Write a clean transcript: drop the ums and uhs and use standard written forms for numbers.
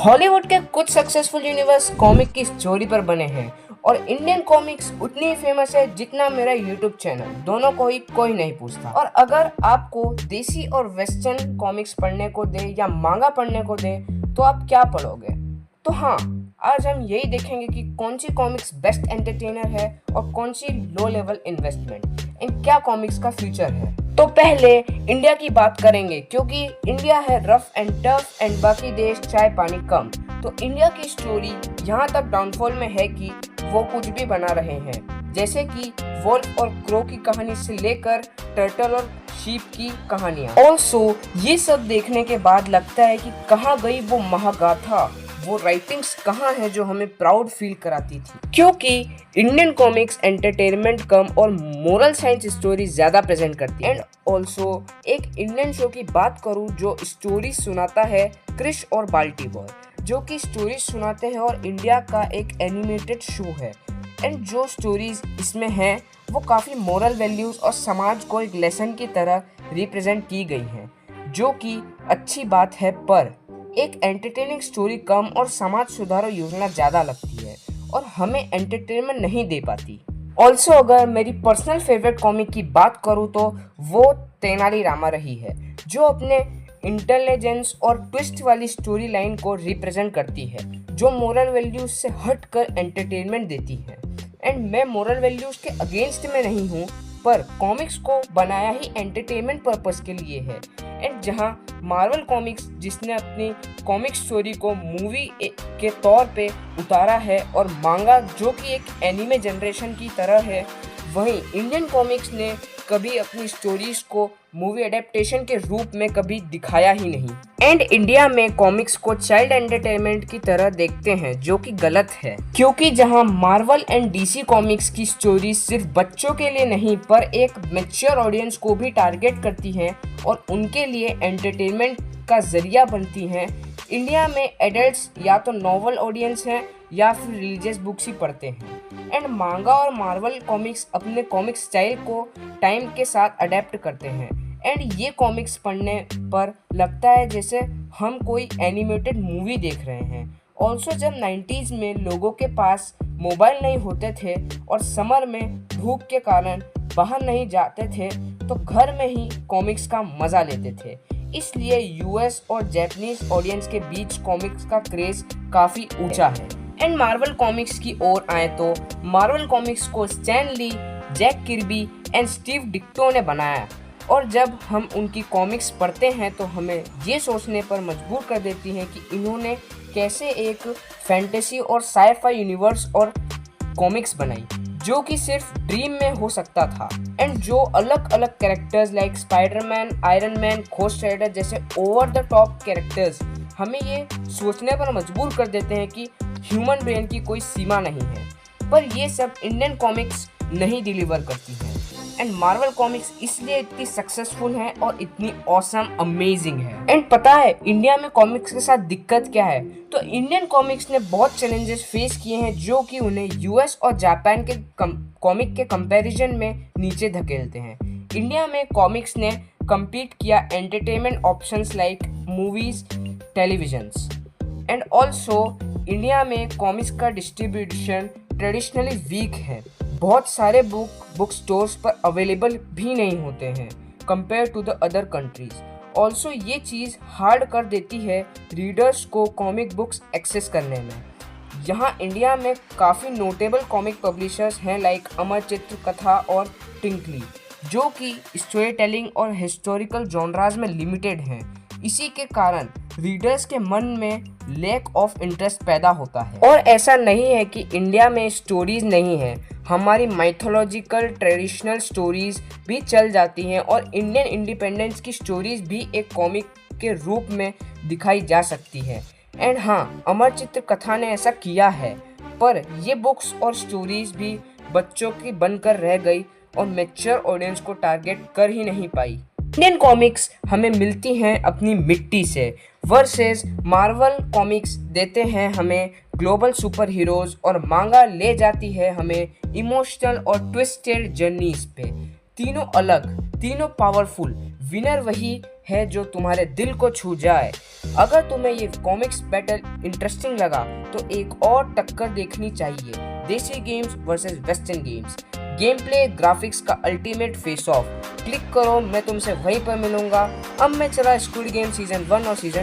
Hollywood के कुछ successful universe comic की स्टोरी पर बने हैं और इंडियन कॉमिक्स उतनी ही फेमस है जितना मेरा यूट्यूब चैनल। दोनों को ही कोई नहीं पूछता। और अगर आपको देसी और वेस्टर्न कॉमिक्स पढ़ने को दे या मांगा पढ़ने को दे तो आप क्या पढ़ोगे? तो हाँ, आज हम यही देखेंगे कि कौन सी कॉमिक्स बेस्ट एंटरटेनर है और कौन सी लो लेवल इन्वेस्टमेंट, इन क्या कॉमिक्स का फ्यूचर है। तो पहले इंडिया की बात करेंगे क्योंकि इंडिया है रफ एंड टफ एंड बाकी देश चाय पानी कम। तो इंडिया की स्टोरी यहाँ तक डाउनफॉल में है कि वो कुछ भी बना रहे हैं, जैसे कि वोल्फ और क्रो की कहानी से लेकर टर्टल और शीप की कहानियाँ। ऑल्सो ये सब देखने के बाद लगता है कि कहाँ गई वो महागाथा, वो राइटिंग्स कहाँ है जो हमें प्राउड फील कराती थी। क्योंकि इंडियन कॉमिक्स एंटरटेनमेंट कम और मोरल साइंस स्टोरी ज्यादा प्रेजेंट करती है। एंड ऑल्सो एक इंडियन शो की बात करूँ जो स्टोरी सुनाता है, क्रिश और बाल्टी बॉय, जो कि स्टोरी सुनाते हैं और इंडिया का एक एनिमेटेड शो है। एंड जो स्टोरीज इसमें हैं वो काफ़ी मोरल वैल्यूज़ और समाज को एक लेसन की तरह रिप्रेजेंट की गई हैं, जो कि अच्छी बात है। पर एक एंटरटेनिंग स्टोरी कम और समाज सुधारो योजना ज़्यादा लगती है और हमें एंटरटेनमेंट नहीं दे पाती। ऑल्सो अगर मेरी पर्सनल फेवरेट कॉमिक की बात करूँ तो वो तेनाली रामा रही है, जो अपने इंटेलिजेंस और ट्विस्ट वाली स्टोरी लाइन को रिप्रेजेंट करती है, जो मोरल वैल्यूज से हटकर एंटरटेनमेंट देती है। एंड मैं मोरल वैल्यूज के अगेंस्ट में नहीं हूँ, पर कॉमिक्स को बनाया ही एंटरटेनमेंट पर्पस के लिए है। एंड जहाँ मार्वल कॉमिक्स जिसने अपनी कॉमिक स्टोरी को मूवी के तौर पे उतारा है और मांगा जो कि एक एनिमे जनरेशन की तरह है, वहीं इंडियन कॉमिक्स ने कभी अपनी स्टोरीज को मूवी एडेप्टेशन के रूप में कभी दिखाया ही नहीं। एंड इंडिया में कॉमिक्स को चाइल्ड एंटरटेनमेंट की तरह देखते हैं, जो कि गलत है, क्योंकि जहां मार्वल एंड डीसी कॉमिक्स की स्टोरीज सिर्फ बच्चों के लिए नहीं पर एक मैच्योर ऑडियंस को भी टारगेट करती हैं और उनके लिए एंटरटेनमेंट का जरिया बनती हैं, इंडिया में एडल्ट्स या तो नॉवल ऑडियंस हैं या फिर रिलीजियस बुक्स ही पढ़ते हैं। एंड मांगा और मार्वल कॉमिक्स अपने कॉमिक स्टाइल को टाइम के साथ अडेप्ट करते हैं। एंड ये कॉमिक्स पढ़ने पर लगता है जैसे हम कोई एनिमेटेड मूवी देख रहे हैं। ऑल्सो जब 90s में लोगों के पास मोबाइल नहीं होते थे और समर में धूप के कारण बाहर नहीं जाते थे, तो घर में ही कॉमिक्स का मज़ा लेते थे। इसलिए यूएस और जापानीज ऑडियंस के बीच कॉमिक्स का क्रेज काफ़ी ऊंचा है। एंड मार्वल कॉमिक्स की ओर आए तो मार्वल कॉमिक्स को Stan Lee, Jack Kirby and Steve Ditko ने बनाया, और जब हम उनकी कॉमिक्स पढ़ते हैं तो हमें ये सोचने पर मजबूर कर देती हैं कि इन्होंने कैसे एक फैंटेसी और साइ-फाई यूनिवर्स और कॉमिक्स बनाई जो कि सिर्फ ड्रीम में हो सकता था। एंड जो अलग अलग characters like Spiderman, Iron Man, Ghost Rider जैसे ओवर द टॉप कैरेक्टर्स हमें ये सोचने पर मजबूर कर देते हैं कि ह्यूमन ब्रेन की कोई सीमा नहीं है। पर ये सब इंडियन कॉमिक्स नहीं डिलीवर करती हैं। एंड मार्वल कॉमिक्स इसलिए इतनी सक्सेसफुल है और इतनी ऑसम अमेजिंग है। एंड पता है इंडिया में कॉमिक्स के साथ दिक्कत क्या है? तो इंडियन कॉमिक्स ने बहुत चैलेंजेस फेस किए हैं जो कि उन्हें यूएस और जापान के कॉमिक के कंपैरिजन में नीचे धकेलते हैं। इंडिया में कॉमिक्स ने compete किया entertainment options like movies, televisions. And also India में कॉमिक्स का डिस्ट्रीब्यूशन ट्रेडिशनली वीक है। बहुत सारे बुक स्टोर्स पर अवेलेबल भी नहीं होते हैं compare to the other countries. Also ये चीज़ हार्ड कर देती है रीडर्स को कॉमिक बुक्स एक्सेस करने में। यहाँ इंडिया में काफ़ी नोटेबल कॉमिक पब्लिशर्स हैं लाइक अमर चित्र कथा और टिंकली, जो कि स्टोरी टेलिंग और हिस्टोरिकल जॉनराज में लिमिटेड हैं। इसी के कारण रीडर्स के मन में लैक ऑफ इंटरेस्ट पैदा होता है। और ऐसा नहीं है कि इंडिया में स्टोरीज नहीं है, हमारी माइथोलॉजिकल ट्रेडिशनल स्टोरीज भी चल जाती हैं और इंडियन इंडिपेंडेंस की स्टोरीज भी एक कॉमिक के रूप में दिखाई जा सकती है। एंड हाँ, अमर चित्र कथा ने ऐसा किया है, पर ये बुक्स और स्टोरीज भी बच्चों की बनकर रह गई और मैच्योर ऑडियंस को टारगेट कर ही नहीं पाई। इंडियन कॉमिक्स हमें मिलती हैं अपनी मिट्टी से, वर्सेस मार्वल कॉमिक्स देते हैं हमें ग्लोबल सुपर हीरोज और मांगा ले जाती है हमें इमोशनल और ट्विस्टेड जर्नीज पे। तीनों अलग, तीनों पावरफुल, विनर वही है जो तुम्हारे दिल को छू जाए। अगर तुम्हें ये कॉमिक्स बैटल इंटरेस्टिंग लगा तो एक और टक्कर देखनी चाहिए, देसी games versus western games, game play graphics का अल्टीमेट फेस ऑफ। क्लिक करो, मैं तुमसे वहीं पर मिलूंगा। अब मैं चला स्क्विड गेम सीजन 1 और सीजन